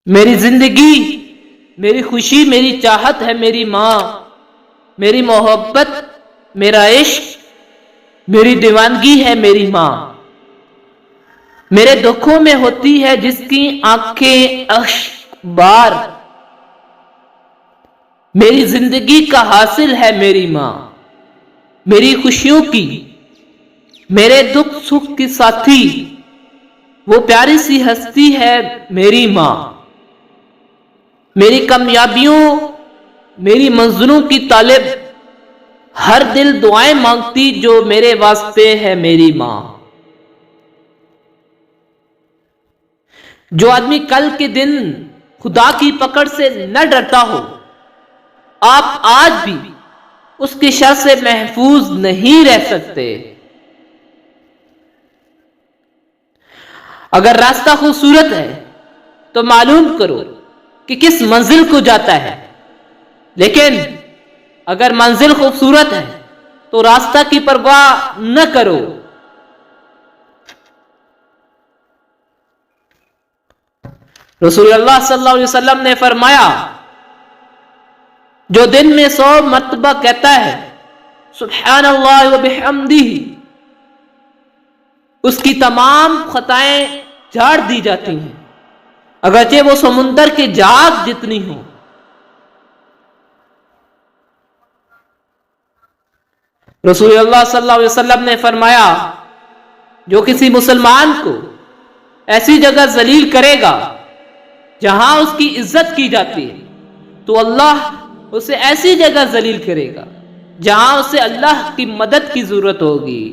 میری زندگی، میری خوشی، میری چاہت ہے میری ماں، میری محبت، میرا عشق، میری دیوانگی ہے میری ماں، میرے دکھوں میں ہوتی ہے جس کی آنکھیں اشک بار، میری زندگی کا حاصل ہے میری ماں، میری خوشیوں کی، میرے دکھ سکھ کی ساتھی، وہ پیاری سی ہستی ہے میری ماں، میری کامیابیوں، میری منزلوں کی طالب، ہر دل دعائیں مانگتی جو میرے واسطے ہے میری ماں۔ جو آدمی کل کے دن خدا کی پکڑ سے نہ ڈرتا ہو، آپ آج بھی اس کی شر سے محفوظ نہیں رہ سکتے۔ اگر راستہ خوبصورت ہے تو معلوم کرو کہ کس منزل کو جاتا ہے، لیکن اگر منزل خوبصورت ہے تو راستہ کی پرواہ نہ کرو۔ رسول اللہ صلی اللہ علیہ وسلم نے فرمایا، جو دن میں 100 مرتبہ کہتا ہے سبحان اللہ و بحمدہ، اس کی تمام خطائیں جھاڑ دی جاتی ہیں، اگرچہ وہ سمندر کے جاگ جتنی ہوں۔ رسول اللہ صلی اللہ علیہ وسلم نے فرمایا، جو کسی مسلمان کو ایسی جگہ ذلیل کرے گا جہاں اس کی عزت کی جاتی ہے، تو اللہ اسے ایسی جگہ ذلیل کرے گا جہاں اسے اللہ کی مدد کی ضرورت ہوگی۔